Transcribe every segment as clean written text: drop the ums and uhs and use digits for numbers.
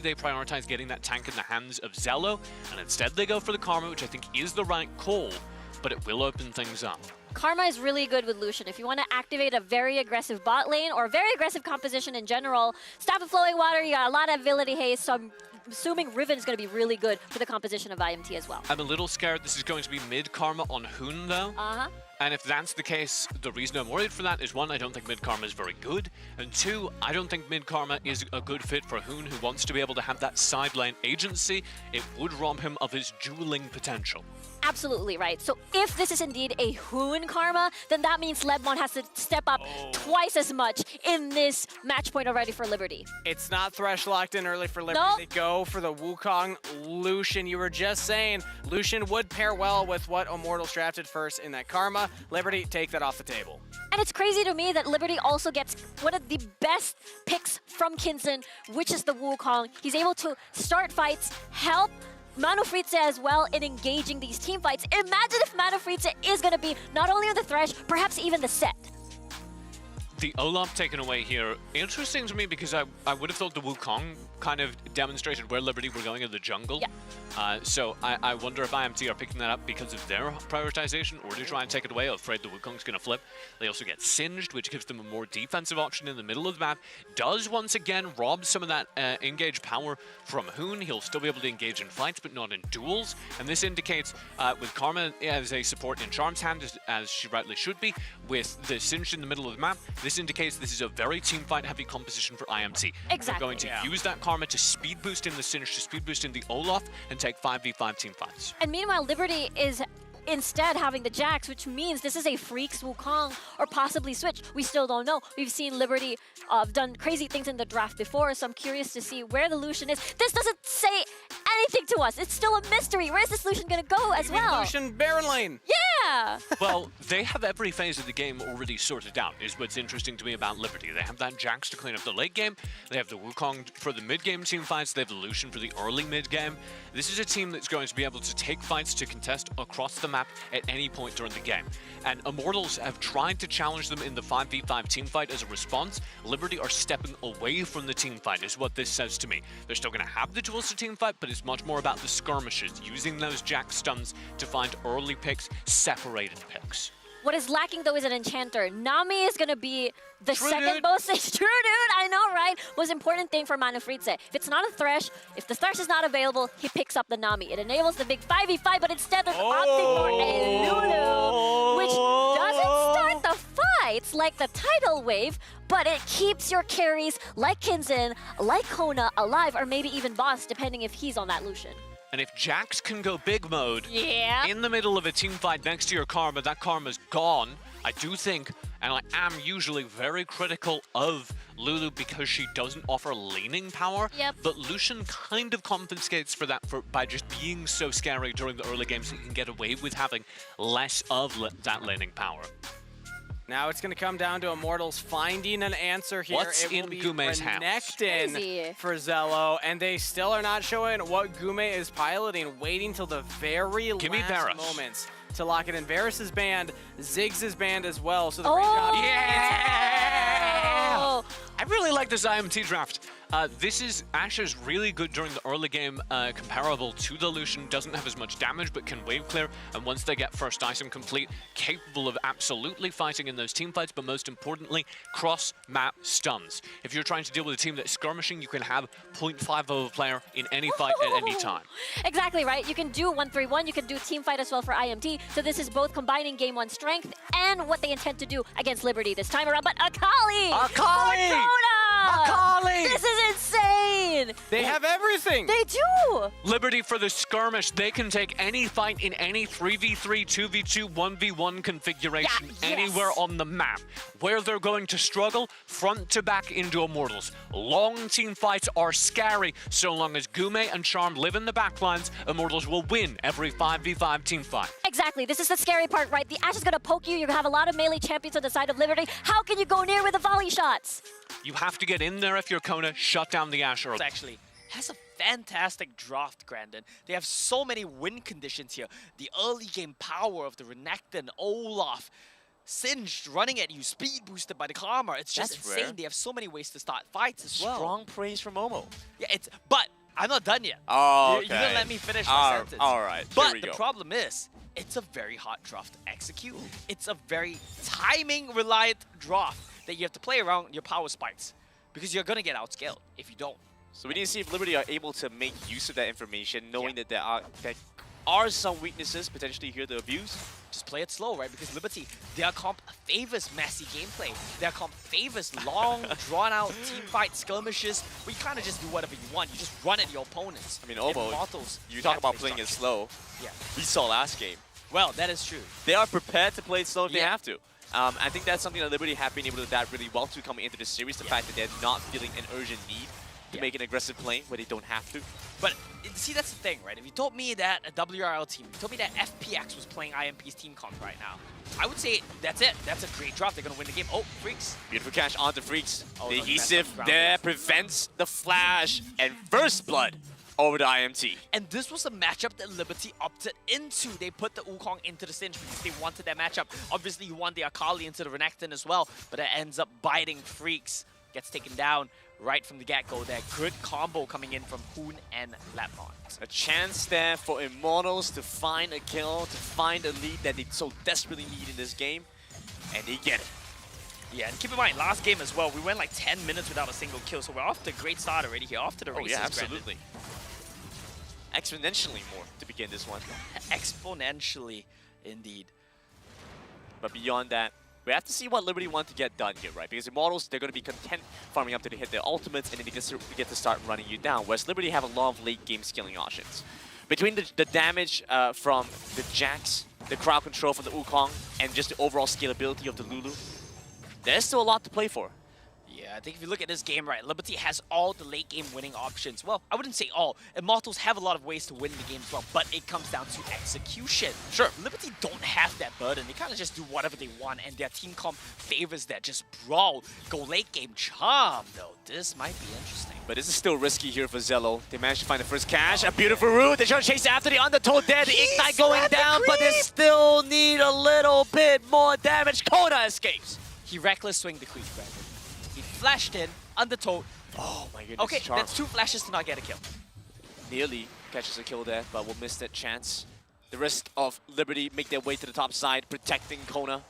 they prioritize getting that tank in the hands of Zello, and instead they go for the Karma, which I think is the right call, but it will open things up. Karma is really good with Lucian. If you want to activate a very aggressive bot lane or very aggressive composition in general, Staff of Flowing Water, you got a lot of ability haste, so I'm assuming Riven is going to be really good for the composition of IMT as well. I'm a little scared this is going to be mid Karma on Hoon though. And if that's the case, the reason I'm worried for that is, one, I don't think mid-Karma is very good, and two, I don't think mid-Karma is a good fit for Hoon, who wants to be able to have that side lane agency. It would rob him of his dueling potential. Absolutely right. So if this is indeed a Hoon Karma, then that means Lebmon has to step up twice as much in this match point already for Liberty. It's not Thresh locked in early for Liberty. Nope. They go for the Wukong Lucian. You were just saying Lucian would pair well with what Immortals drafted first in that Karma. Liberty take that off the table. And it's crazy to me that Liberty also gets one of the best picks from Kinson, which is the Wukong. He's able to start fights, help Manufritze as well in engaging these team fights. Imagine if Manufritze is going to be not only on the Thresh, perhaps even the set. The Olaf taken away here, interesting to me because I would have thought the Wukong kind of demonstrated where Liberty were going in the jungle. Yeah. So I wonder if IMT are picking that up because of their prioritization or to try and take it away. I'm afraid the Wukong's going to flip. They also get Singed, which gives them a more defensive option in the middle of the map. Does once again rob some of that engage power from Hoon. He'll still be able to engage in fights, but not in duels. And this indicates, with Karma as a support in Charm's hand, as she rightly should be, with the Singed in the middle of the map, this indicates this is a very teamfight heavy composition for IMT. Exactly. They're going to use that Karma to speed boost in the Singed, to speed boost in the Olaf, and take 5v5 team fights. And meanwhile, Liberty is instead having the Jax, which means this is a Freaks Wukong or possibly Switch. We still don't know. We've seen Liberty done crazy things in the draft before, so I'm curious to see where the Lucian is. This doesn't say anything to us. It's still a mystery. Where's this Lucian going to go as well? Lucian Baron lane. Yeah! Well, they have every phase of the game already sorted out, is what's interesting to me about Liberty. They have that Jax to clean up the late game, they have the Wukong for the mid-game team fights, they have the Lucian for the early mid-game. This is a team that's going to be able to take fights to contest across the map at any point during the game. And Immortals have tried to challenge them in the 5v5 team fight as a response. Liberty are stepping away from the team fight, is what this says to me. They're still going to have the tools to team fight, but it's much more about the skirmishes, using those Jax stuns to find early picks, separated picks. What is lacking, though, is an enchanter. Nami is going to be the True, second dude. most... True, dude, I know, right? Most important thing for Manufritze. If it's not a Thresh, if the Thresh is not available, he picks up the Nami. It enables the big 5v5, but instead they're opting for a Lulu, which doesn't start the fights like the tidal wave, but it keeps your carries like Kinson, like Kona alive, or maybe even Boss, depending if he's on that Lucian. And if Jax can go big mode Yeah. in the middle of a team fight next to your Karma, that Karma's gone. I do think, and I am usually very critical of Lulu because she doesn't offer laning power, Yep. but Lucian kind of compensates for that by just being so scary during the early game, so you can get away with having less of that laning power. Now it's going to come down to Immortals finding an answer here. What's it will in be Gumei's house? Renekton Crazy. for Zello, and they still are not showing what Gumei is piloting, waiting till the very Give me last Varus. moments to lock it in. Varus is banned, Ziggs is banned as well, so the Oh! range out. Yeah! Oh. I really like this IMT draft. Ashe is really good during the early game, comparable to the Lucian, doesn't have as much damage but can wave clear, and once they get first item complete, capable of absolutely fighting in those team fights, but most importantly, cross-map stuns. If you're trying to deal with a team that's skirmishing, you can have 0.5 of a player in any fight at any time. Exactly, right? You can do 1-3-1, you can do team fight as well for IMT, so this is both combining game 1 strength and what they intend to do against Liberty this time around, but Akali! Akali! For Kona! Akali! This is insane! They have everything! They do! Liberty for the skirmish, they can take any fight in any 3v3, 2v2, 1v1 configuration Yeah, yes. anywhere on the map. Where they're going to struggle, front to back into Immortals. Long team fights are scary. So long as Gumei and Charm live in the backlines, Immortals will win every 5v5 team fight. Exactly, this is the scary part, right? The Ashe is gonna poke you, you're gonna have a lot of melee champions on the side of Liberty. How can you go near with the volley shots? You have to get in there if you're Kona, shut down the Ashe early. Actually has a fantastic draft, Grandin. They have so many win conditions here. The early game power of the Renekton, Olaf, Singed running at you, speed boosted by the Karma. It's just That's insane. rare. They have so many ways to start fights as well. Strong praise from Momo. Yeah, but I'm not done yet. Oh, You didn't let me finish my sentence. All right, But here we the go. problem is, it's a very hard draft to execute. It's a very timing-reliant draft that you have to play around your power spikes because you're going to get outscaled if you don't. So we need to see if Liberty are able to make use of that information, knowing that there are some weaknesses potentially here to abuse. Just play it slow, right? Because Liberty, their comp favors messy gameplay. Their comp favors long, drawn-out team fight skirmishes where you kind of just do whatever you want. You just run at your opponents. I mean, Omo, Immortals, you talk about play playing it structure. slow. Yeah. We saw last game. Well, that is true. They are prepared to play it slow if they Yeah. have to. I think that's something that Liberty have been able to adapt really well to coming into the series. The fact that they're not feeling an urgent need to make an aggressive play where they don't have to. But see, that's the thing, right? If you told me that a WRL team, if you told me that FPX was playing IMP's team comp right now, I would say that's it. That's a great drop. They're going to win the game. Oh, Freaks. Beautiful catch onto Freaks. Oh, The no, he messed adhesive up the ground. there prevents the flash and first blood over to IMT. And this was a matchup that Liberty opted into. They put the Wukong into the Singe because they wanted that matchup. Obviously, you want the Akali into the Renekton as well, but it ends up biting Freaks. Gets taken down right from the get-go there. Good combo coming in from Hoon and Lapmon. A chance there for Immortals to find a kill, to find a lead that they so desperately need in this game, and they get it. Yeah, and keep in mind, last game as well, we went like 10 minutes without a single kill, so we're off to a great start already here, off to the Oh races. yeah, granted. absolutely. Exponentially more to begin this one. Exponentially, indeed. But beyond that, we have to see what Liberty want to get done here, right? Because Immortals, they're going to be content farming up to hit their ultimates, and then they get to start running you down. Whereas Liberty have a lot of late-game scaling options. Between the damage from the Jax, the crowd control from the Wukong, and just the overall scalability of the Lulu, there's still a lot to play for. Yeah, I think if you look at this game, right, Liberty has all the late game winning options. Well, I wouldn't say all. Immortals have a lot of ways to win the game as well, but it comes down to execution. Sure. Liberty don't have that burden. They kind of just do whatever they want, and their team comp favors that. Just brawl, go late game charm, though. This might be interesting. But this is still risky here for Zello. They managed to find the first cash. A beautiful route. They try to chase after the undertow there. The Ignite going down, but they still need a little bit more damage. Kona escapes. He reckless swing the creep, Brandon. He flashed in, undertow. Oh my goodness. Okay, Charm. that's 2 flashes to not get a kill. Nearly catches a kill there, but will miss that chance. The risk of Liberty make their way to the top side, protecting Kona.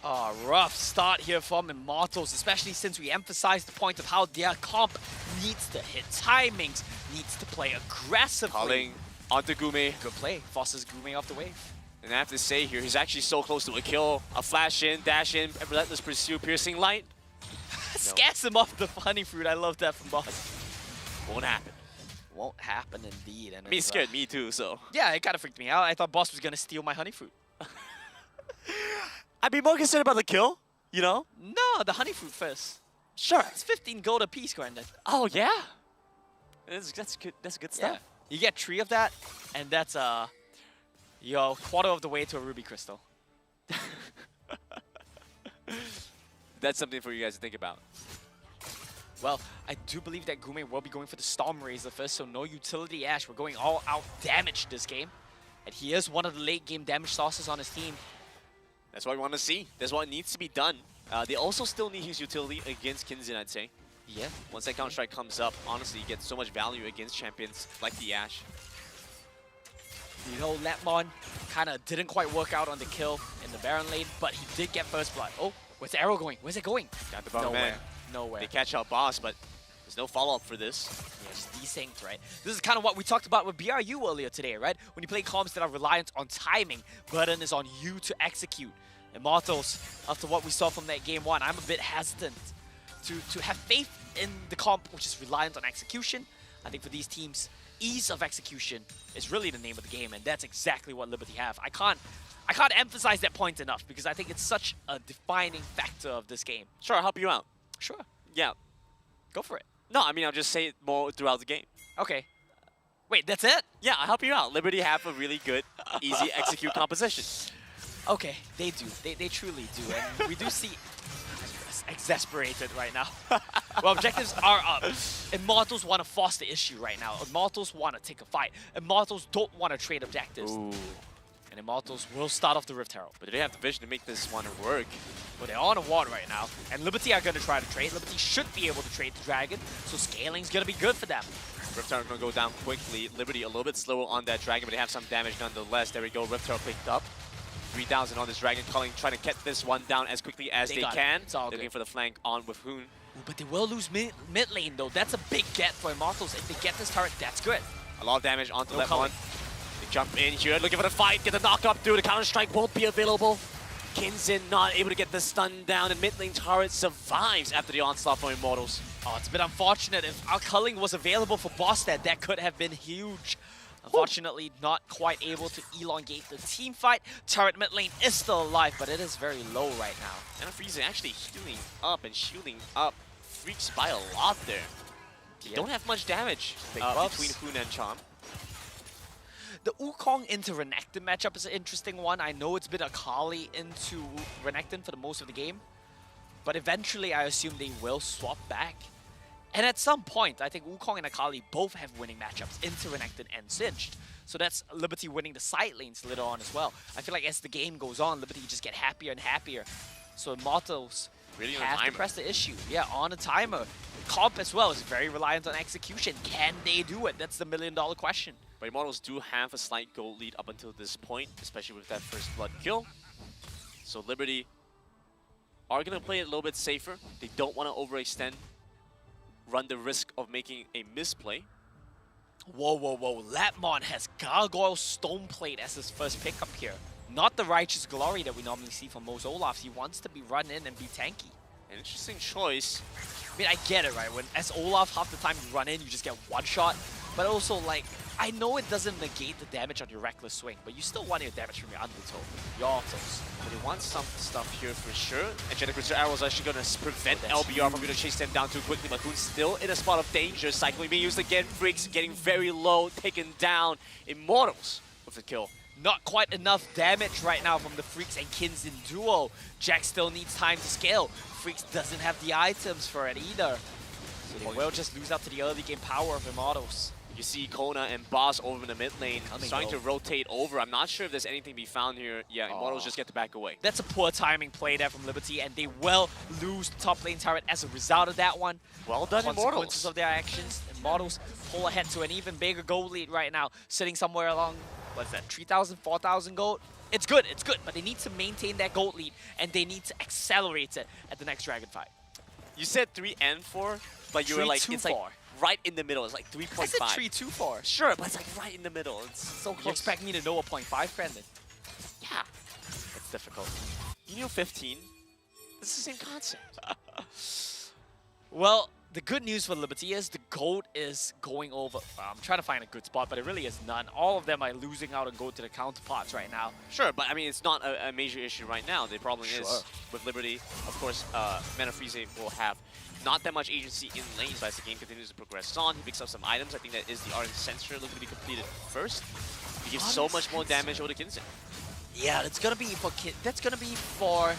Oh, rough start here from Immortals, especially since we emphasized the point of how their comp needs to hit timings, needs to play aggressively. Calling onto Gume. Good play. Forces Gume off the wave. And I have to say here, he's actually so close to a kill. A flash in, dash in, relentless pursue, piercing light. Scares him off the honey fruit. I love that from Boss. Won't happen. Won't happen indeed. And I mean, it it's, scared me too, so. Yeah, it kind of freaked me out. I thought Boss was going to steal my honey fruit. I'd be more concerned about the kill, you know? No, the honey fruit first. Sure. It's 15 gold a piece, Grandin. Oh, yeah? That's good stuff. Yeah. You get 3 of that, and that's your quarter of the way to a ruby crystal. That's something for you guys to think about. Well, I do believe that Gume will be going for the Storm Razor first, so no utility Ash. We're going all out damage this game. And he is one of the late game damage sources on his team. That's what we want to see. That's what needs to be done. They also still need his utility against Kinzin, I'd say. Yeah. Once that Counter-Strike comes up, honestly, you get so much value against champions like the Ashe. You know, Lapmon kind of didn't quite work out on the kill in the Baron lane, but he did get first blood. Oh, where's the arrow going? Where's it going? Got the bottom Nowhere. man. Nowhere. They catch out boss, but there's no follow-up for this. Yeah, it's desynced, right? This is kind of what we talked about with BRU earlier today, right? When you play comps that are reliant on timing, burden is on you to execute. Immortals, after what we saw from that game 1, I'm a bit hesitant to have faith in the comp, which is reliant on execution. I think for these teams, ease of execution is really the name of the game, and that's exactly what Liberty have. I can't emphasize that point enough because I think it's such a defining factor of this game. Sure, I'll help you out. Sure, Yeah. go for it. No, I mean, I'll just say it more throughout the game. Okay. Wait, that's it? Yeah, I'll help you out. Liberty have a really good, easy execute composition. Okay, they do. They truly do. And we do see exasperated right now. Well, objectives are up. Immortals want to force the issue right now. Immortals want to take a fight. Immortals don't want to trade objectives. Ooh. And Immortals will start off the Rift Herald. But do they have the vision to make this one work? But they're on a ward right now. And Liberty are going to try to trade. Liberty should be able to trade the Dragon. So scaling's going to be good for them. Rift Herald gonna go down quickly. Liberty a little bit slower on that Dragon, but they have some damage nonetheless. There we go, Rift Herald picked up. 3,000 on this Dragon, trying to get this one down as quickly as they can. It's all Looking good. for the flank on with Hoon. Ooh, but they will lose mid lane though. That's a big get for Immortals. If they get this turret, that's good. A lot of damage onto No left color. one. They jump in here, looking for the fight, get the knock up through. The counter strike won't be available. Kinzin not able to get the stun down, and mid lane turret survives after the onslaught from Immortals. Oh, it's a bit unfortunate. If our culling was available for Boston, that could have been huge. Unfortunately, not quite able to elongate the team fight. Turret mid lane is still alive, but it is very low right now. And Freeze actually healing up and shielding up Freaks by a lot there. Yep. Don't have much damage Big buffs. between Hoon and Chom. The Wukong into Renekton matchup is an interesting one. I know it's been Akali into Renekton for the most of the game, but eventually I assume they will swap back. And at some point, I think Wukong and Akali both have winning matchups into Renekton and Singed. So that's Liberty winning the side lanes later on as well. I feel like as the game goes on, Liberty just get happier and happier. So Immortals Really on a have to timer. press the issue. Yeah, on a timer. Comp as well is very reliant on execution. Can they do it? That's the million-dollar question. But Immortals do have a slight goal lead up until this point, especially with that first blood kill. So Liberty are going to play it a little bit safer. They don't want to overextend, run the risk of making a misplay. Whoa, whoa, whoa. Latmon has Gargoyle Stoneplate as his first pickup here. Not the Righteous Glory that we normally see from most Olafs. He wants to be run in and be tanky. An interesting choice. I mean, I get it, right? When as Olaf, half the time you run in, you just get one shot. But also, like, I know it doesn't negate the damage on your Reckless Swing, but you still want your damage from your Undertow, your autos. But they want some stuff here for sure. Angelic Wizard Arrow is actually going to prevent That's LBR from going to chase them down too quickly. Makoon's still in a spot of danger. Cycling being used again. Freaks getting very low, taken down. Immortals with the kill. Not quite enough damage right now from the Freaks and Kinzin duo. Jack still needs time to scale. Freaks doesn't have the items for it either. So they will just lose out to the early game power of Immortals. You see Kona and Boss over in the mid lane Coming starting to low. rotate over. I'm not sure if there's anything to be found here. Yeah, Immortals just get to back away. That's a poor timing play there from Liberty, and they will lose the top lane turret as a result of that one. Well done, Consequences Immortals. of their actions. Immortals pull ahead to an even bigger gold lead right now, sitting somewhere along, what's that, 3,000, 4,000 gold? It's good, but they need to maintain that gold lead, and they need to accelerate it at the next Dragon fight. You said 3 and 4, but you were like, 3, 2, it's like 4. right in the middle. It's like I said 3.5. 3, 2, 4. Sure, but it's like right in the middle. It's so You close. expect me to know a 0.5, Brandon? Yeah, it's difficult. You knew 15. It's the same concept. Well, the good news for Liberty is the gold is going over. I'm trying to find a good spot, but it really is none. All of them are losing out on gold to the counterparts right now. Sure, but I mean, it's not a major issue right now. The problem Sure. is with Liberty, of course, Mana Frieze will have not that much agency in lanes, but as the game continues to progress on, he picks up some items. I think that is the Ardent Sensor looking to be completed first. He gives so much more damage over to Kinzin. Yeah, that's gonna be for That's gonna be for.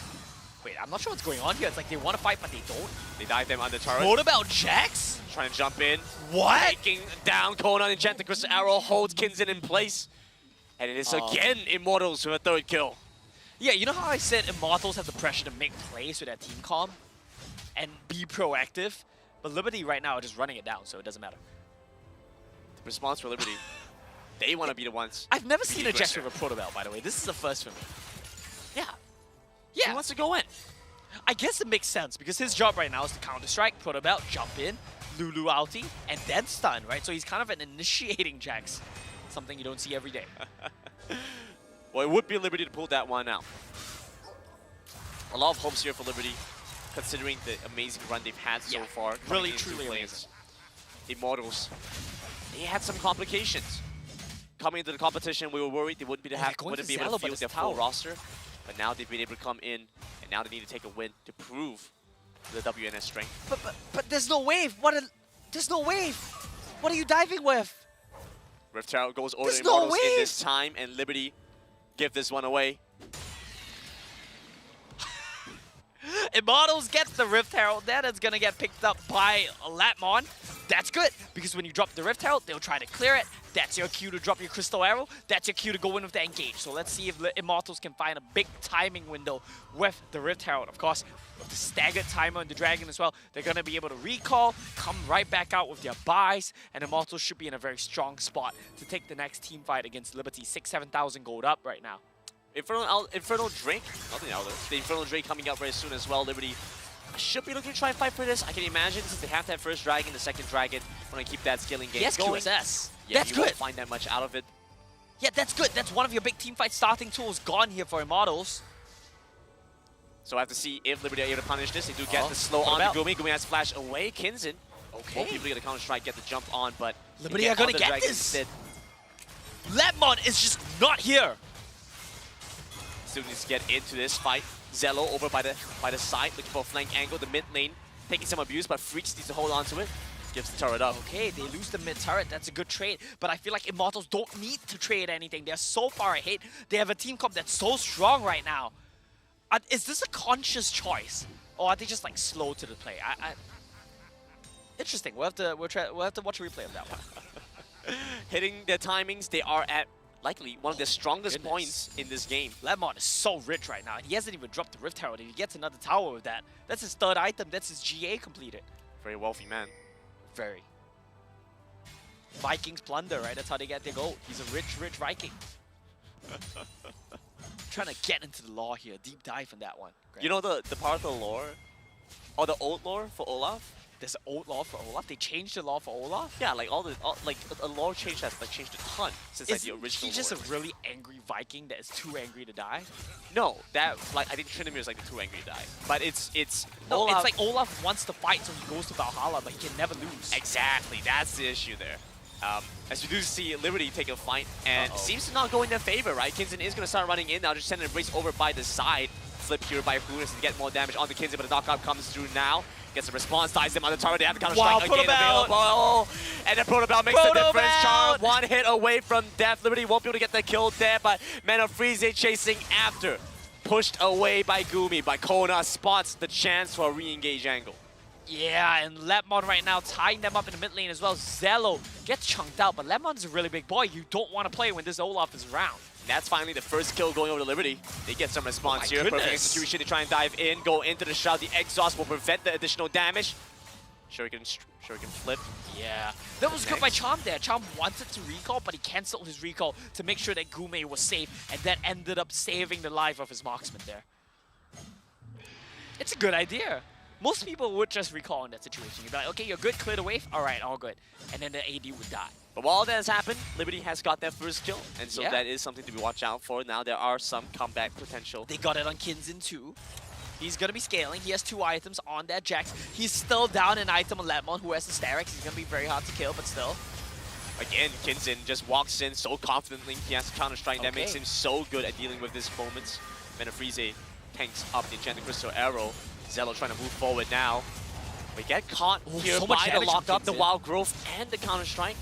Wait, I'm not sure what's going on here. It's like they want to fight, but they don't. They dive them on the turret. What about Jax? Trying to jump in. What? Taking down Conan. Enchanted Crystal Arrow holds Kinzin in place. And it is again Immortals with a third kill. Yeah, you know how I said Immortals have the pressure to make plays with their team comp and be proactive? But Liberty right now are just running it down, so it doesn't matter. The response for Liberty, they want to be the ones. I've never to be seen the a Jax aggressor. with a Proto Belt, by the way. This is the first for me. Yeah. Yeah. He wants to go in. I guess it makes sense because his job right now is to counter-strike, Proto Belt, jump in, Lulu ulti, and then stun, right? So he's kind of an initiating Jax, something you don't see every day. Well, it would be Liberty to pull that one out. A lot of hopes here for Liberty, considering the amazing run they've had so Yeah, far. really, coming into truly lanes. Immortals, they had some complications. Coming into the competition, we were worried they wouldn't be, they're going wouldn't for be able Zalo, to but field it's their full Tower. roster. But now they've been able to come in, and now they need to take a win to prove the WNS strength. But there's no wave. There's no wave. What are you diving with? Rift Herald goes over There's to no Immortals in wave. this time, and Liberty give this one away. Immortals gets the Rift Herald. That is going to get picked up by Latmon. That's good, because when you drop the Rift Herald, they'll try to clear it, That's your cue to drop your Crystal Arrow. That's your cue to go in with the engage. So let's see if the Immortals can find a big timing window with the Rift Herald. Of course, with the staggered timer and the Dragon as well, they're going to be able to recall, come right back out with their buys, and Immortals should be in a very strong spot to take the next team fight against Liberty. 6,000-7,000 gold up right now. Infernal Drake, nothing out there. The Infernal Drake coming out very soon as well. Liberty should be looking to try and fight for this. I can imagine since they have that first dragon, the second dragon, want to keep that scaling game Yes, going. QSS. Yeah, That's you good. won't find that much out of it. Yeah, that's good. That's one of your big team fight starting tools gone here for Immortals. So I have to see if Liberty are able to punish this. They do get the slow what on to about? Gumi. Gumi has flash away. Kinzen. Okay. Won't be able to get a counter strike, get the jump on, but Liberty are going to get this. Lemon is just not here. Still needs to get into this fight. Zello over by the side, looking for a flank angle. The mid lane taking some abuse, but Freaks needs to hold on to it. Gives the turret up. Okay, they lose the mid turret. That's a good trade. But I feel like Immortals don't need to trade anything. They're so far ahead. They have a team comp that's so strong right now. Is this a conscious choice, or are they just like slow to the play? Interesting. We'll have to watch a replay of that one. Hitting their timings, they are at likely one of the strongest Goodness. points in this game. Lemon is so rich right now. He hasn't even dropped the Rift Herald. If he gets another tower with that, that's his third item. That's his GA completed. Very wealthy man. Very. Vikings plunder, right? That's how they get their gold. He's a rich, rich Viking. Trying to get into the lore here. Deep dive in that one. Great. You know the part of the lore, or the old lore for Olaf? There's an old law for Olaf. They changed the law for Olaf. Yeah, like like a lore change has like changed a ton since like the original. Is he just lore. a really angry Viking that is too angry to die? No, that like I think Trinimir is like the too angry to die. But it's No, Olaf. it's like Olaf wants to fight, so he goes to Valhalla, but he can never lose. Exactly, that's the issue there. As we do see Liberty take a fight, and Uh-oh. seems to not go in their favor, right? Kinzen is going to start running in now, just send an embrace over by the side. Flip here by Hunas to get more damage on the Kinzen, but the knockout comes through now. Gets a response, ties them on the target. They have the counter strike again available. And the Protobell makes the difference. Char one hit away from death. Liberty won't be able to get the kill there, but Men of Frieze chasing after. Pushed away by Gumi, but Kona spots the chance for a re-engage angle. Yeah, and Lemon right now tying them up in the mid lane as well. Zello gets chunked out, but Lemon's a really big boy. You don't want to play when this Olaf is around. And that's finally the first kill going over to Liberty. They get some response here. Goodness. Perfect execution to try and dive in, go into the shroud. The exhaust will prevent the additional damage. Shuriken flip. Yeah. That was good by Next. Chom there. Chom wanted to recall, but he cancelled his recall to make sure that Gume was safe, and that ended up saving the life of his marksman there. It's a good idea. Most people would just recall in that situation. You'd be like, okay, you're good, clear the wave. All right, all good. And then the AD would die. But while that has happened, Liberty has got their first kill. And so Yeah. that is something to be watched out for. Now there are some comeback potential. They got it on Kinzen too. He's going to be scaling. He has 2 items on that Jax. He's still down an item on Lemon, who has the Starex. He's going to be very hard to kill, but still. Again, Kinzen just walks in so confidently. He has counter-strike. That makes Okay. him so good at dealing with this moments. Menafrize tanks up the Enchanted Crystal Arrow. Zello trying to move forward now. We get caught here so much by the damage from lockup, the Kinzen. Wild Growth, and the counter-strike.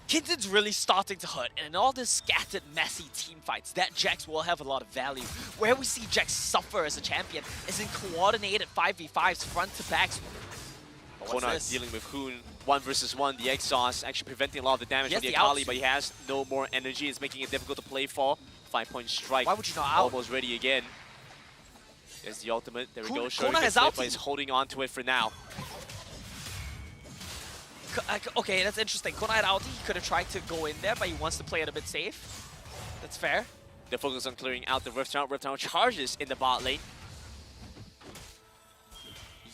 Kinzen's really starting to hurt, and in all this scattered, messy team fights, that Jax will have a lot of value. Where we see Jax suffer as a champion is in coordinated 5v5s, front to backs. But what's Kona this? dealing with Hoon, 1 versus 1. The exhaust actually preventing a lot of the damage He from has the the Akali, outs. but he has no more energy. It's making it difficult to play for. 5-point strike. Why would you not out? Almost ready again. There's the ultimate. There we go. Kona has Flip, ulti. but he's holding on to it for now. Okay, that's interesting. Kona had ulti. He could have tried to go in there, but he wants to play it a bit safe. That's fair. They're focused on clearing out the Rift Tower. Rift Tower charges in the bot lane.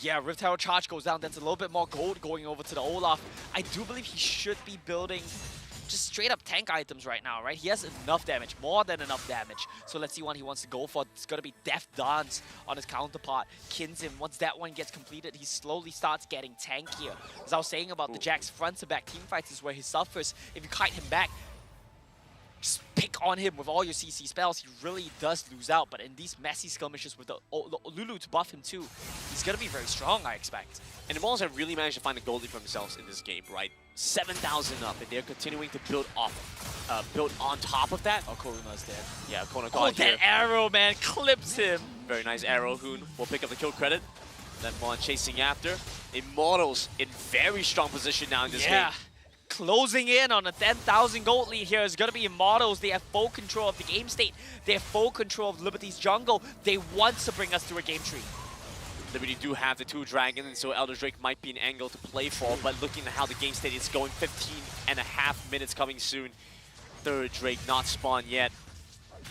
Yeah, Rift Tower charge goes down. That's a little bit more gold going over to the Olaf. I do believe he should be building just straight up tank items right now, right? He has enough damage, more than enough damage. So let's see what he wants to go for. It's going to be Death Dance on his counterpart. Kinzen, once that one gets completed, he slowly starts getting tankier. As I was saying about the Jax front to back team fights is where he suffers. If you kite him back, just pick on him with all your CC spells, he really does lose out. But in these messy skirmishes with the Lulu to buff him too, he's going to be very strong, I expect. And the Immortals have really managed to find a goldie for themselves in this game, right? 7,000 up, and they're continuing to build on top of that. Oh, Koruma's dead. Yeah, Kona Oh, got here. that arrow, man, clips him. Very nice arrow. Hoon will pick up the kill credit. Lemon chasing after. Immortals in very strong position now in this game. closing in on a 10,000 gold lead here is going to be Immortals. They have full control of the game state. They have full control of Liberty's jungle. They want to bring us through a game tree. Liberty do have the 2 dragons, so Elder Drake might be an angle to play for, but looking at how the game state is going, 15.5 minutes coming soon. 3rd Drake not spawned yet.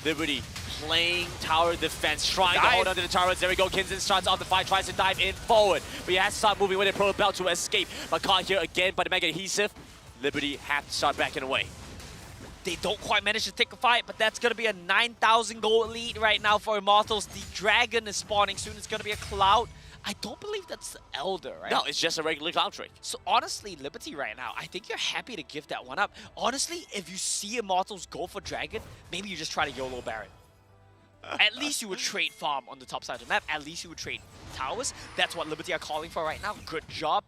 Liberty playing tower defense, trying to hold onto the towers. There we go. Kinzen starts off the fight, tries to dive in forward, but he has to start moving with it. Pro about to escape, but caught here again by the Mega Adhesive. Liberty have to start backing away. They don't quite manage to take a fight, but that's going to be a 9,000 gold lead right now for Immortals. The dragon is spawning soon. It's going to be a Cloud. I don't believe that's the Elder, right? No, it's just a regular Cloud Drake. So honestly, Liberty right now, I think you're happy to give that one up. Honestly, if you see Immortals go for Dragon, maybe you just try to YOLO Baron. At least you would trade farm on the top side of the map. At least you would trade towers. That's what Liberty are calling for right now. Good job.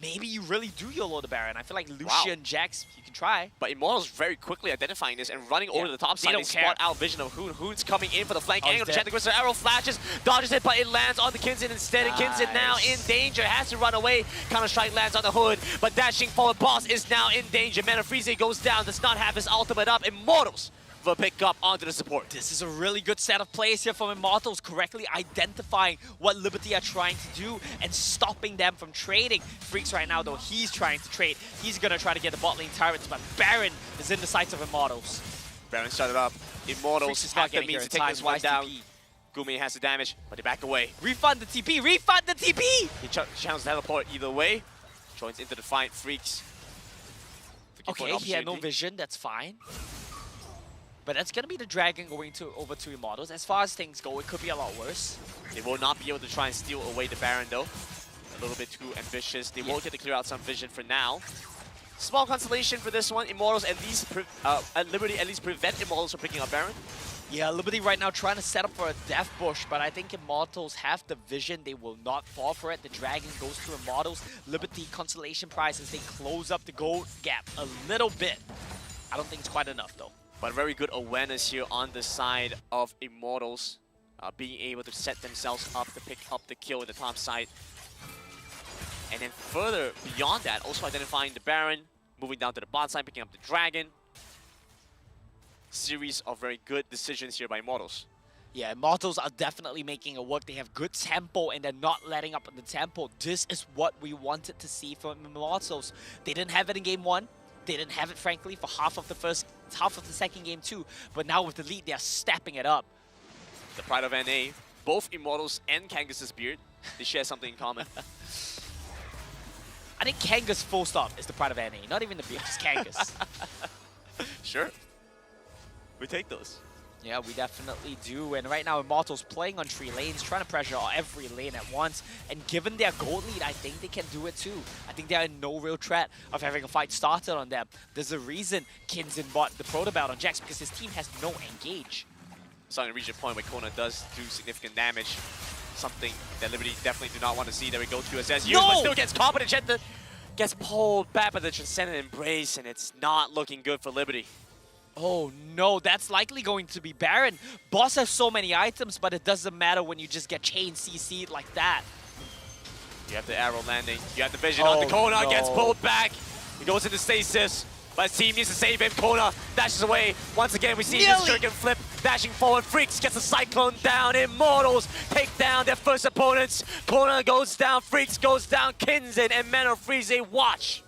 Maybe you really do YOLO the Baron. I feel like Lucian, Jax, you can try. But Immortals very quickly identifying this and running over to the top side. They spot out vision of Hoon. Hoon's coming in for the flank angle. Check the Crystal Arrow flashes, dodges it, but it lands on the Kinzen instead. And Kinzen now in danger, has to run away. Counter-strike lands on the hood, but dashing forward boss is now in danger. Mana Freeze goes down, does not have his ultimate up. Immortals for pick up onto the support. This is a really good set of plays here from Immortals, correctly identifying what Liberty are trying to do and stopping them from trading. Freaks right now, though, he's trying to trade. He's going to try to get the bot lane turrets, but Baron is in the sights of Immortals. Baron started up. Immortals have the means to take this one down. Gumi has the damage, but they back away. Refund the TP! Refund the TP! He channels the teleport either way. Joins into the fight. Freaks. Okay, he had no vision. That's fine. But that's going to be the Dragon going over to Immortals. As far as things go, it could be a lot worse. They will not be able to try and steal away the Baron, though. A little bit too ambitious. They will get to clear out some vision for now. Small consolation for this one. Immortals at least, at Liberty at least prevent Immortals from picking up Baron. Yeah, Liberty right now trying to set up for a Death Bush, but I think Immortals have the vision. They will not fall for it. The Dragon goes to Immortals. Liberty consolation prize as they close up the gold gap a little bit. I don't think it's quite enough, though. But very good awareness here on the side of Immortals, being able to set themselves up to pick up the kill in the top side. And then further beyond that, also identifying the Baron, moving down to the bot side, picking up the Dragon. Series of very good decisions here by Immortals. Yeah, Immortals are definitely making it work. They have good tempo and they're not letting up on the tempo. This is what we wanted to see from Immortals. They didn't have it in game 1. They didn't have it, frankly, for half of the second game too. But now with the lead, they are stepping it up. The pride of NA, both Immortals and Kangas' beard, they share something in common. I think Kangas full stop is the pride of NA, not even the beard, just Kangas. Sure. We take those. Yeah, we definitely do. And right now, Immortals playing on 3 lanes, trying to pressure every lane at once. And given their gold lead, I think they can do it too. I think they're in no real threat of having a fight started on them. There's a reason Kinzen bought the Proto Belt on Jax, because his team has no engage. Starting to reach a point where Kona does do significant damage. Something that Liberty definitely do not want to see. There we go, QSS used, but still gets caught, but the gets pulled back by the Transcendent Embrace, and it's not looking good for Liberty. Oh no, that's likely going to be Baron. Boss has so many items, but it doesn't matter when you just get chain CC'd like that. You have the arrow landing, you have the vision on the Kona, no. gets pulled back. He goes into stasis, but his team needs to save him. Kona dashes away. Once again, we see this Dragon flip, dashing forward. Freaks gets a Cyclone down. Immortals take down their first opponents. Kona goes down, Freaks goes down, Kinzen and Mana Freeze watch.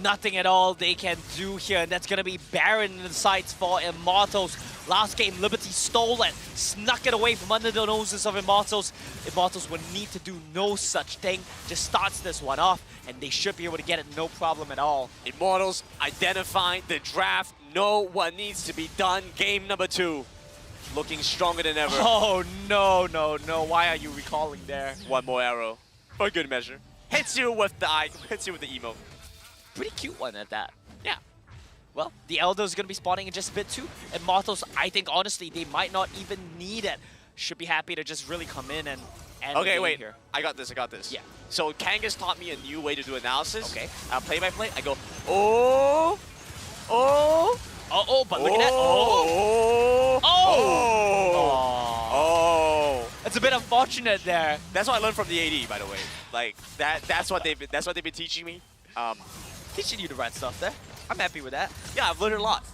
Nothing at all they can do here, and that's going to be Baron in the sights for Immortals. Last game, Liberty stole it, snuck it away from under the noses of Immortals. Immortals would need to do no such thing, just starts this one off, and they should be able to get it no problem at all. Immortals identifying the draft, know what needs to be done. Game number 2, looking stronger than ever. Oh, no, no, no. Why are you recalling there? One more arrow, for good measure. Hits you with the eye, hits you with the emote. Pretty cute one at that. Yeah. Well, the Elder's going to be spawning in just a bit too. Immortals, I think, honestly, they might not even need it. Should be happy to just really come in and okay, wait. Here. I got this, I got this. Yeah. So Kangas taught me a new way to do analysis. Okay. Play by play, I go, oh, oh, oh, but look at that. Oh, oh. It's a bit unfortunate there. That's what I learned from the AD, by the way. Like that's what they've been teaching me. Teaching you the right stuff there. I'm happy with that. Yeah, I've learned a lot.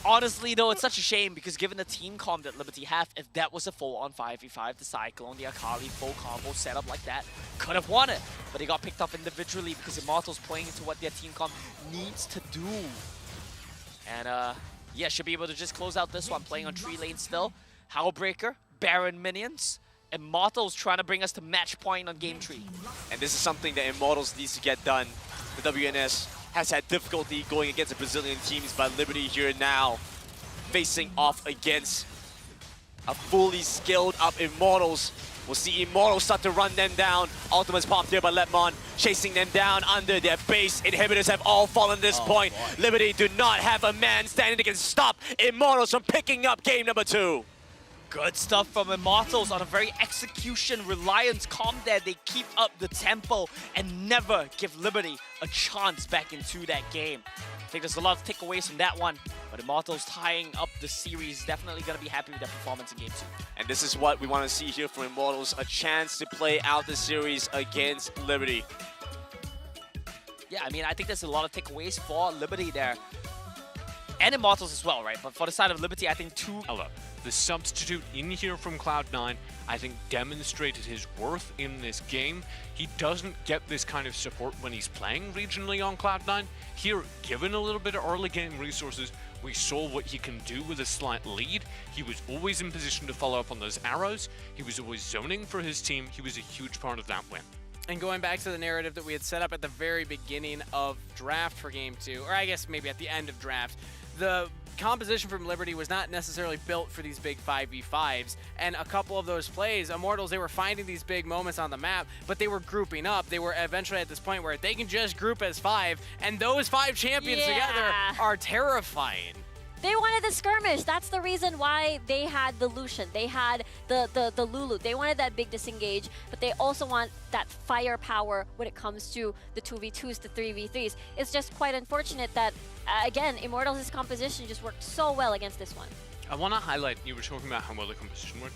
Honestly, though, it's such a shame because given the team comp that Liberty have, if that was a full-on 5v5, the Cyclone, the Akali, full combo setup like that, could have won it. But they got picked up individually because Immortals playing into what their team comp needs to do. And, yeah, should be able to just close out this one, playing on 3 lanes still. Howlbreaker, Baron minions, Immortals trying to bring us to match point on game 3. And this is something that Immortals needs to get done. The WNS has had difficulty going against the Brazilian teams, but Liberty here now facing off against a fully skilled up Immortals. We'll see Immortals start to run them down. Ultimates popped here by Lepmon, chasing them down under their base. Inhibitors have all fallen at this point. Boy. Liberty do not have a man standing that can stop Immortals from picking up game number 2. Good stuff from Immortals on a very execution-reliant comp there. They keep up the tempo and never give Liberty a chance back into that game. I think there's a lot of takeaways from that one, but Immortals tying up the series, definitely going to be happy with their performance in game 2. And this is what we want to see here from Immortals, a chance to play out the series against Liberty. Yeah, I mean, I think there's a lot of takeaways for Liberty there. And Immortals as well, right? But for the side of Liberty, I think 2... Hello. The substitute in here from Cloud9, I think, demonstrated his worth in this game. He doesn't get this kind of support when he's playing regionally on Cloud9. Here, given a little bit of early game resources, we saw what he can do with a slight lead. He was always in position to follow up on those arrows. He was always zoning for his team. He was a huge part of that win. And going back to the narrative that we had set up at the very beginning of draft for game 2, or I guess maybe at the end of draft, the composition from Liberty was not necessarily built for these big 5v5s, and a couple of those plays, Immortals, they were finding these big moments on the map, but they were grouping up. They were eventually at this point where they can just group as 5, and those 5 champions together are terrifying. They wanted the skirmish. That's the reason why they had the Lucian. They had the Lulu. They wanted that big disengage, but they also want that firepower when it comes to the 2v2s, the 3v3s. It's just quite unfortunate that, again, Immortals' composition just worked so well against this one. I want to highlight, you were talking about how well the composition worked.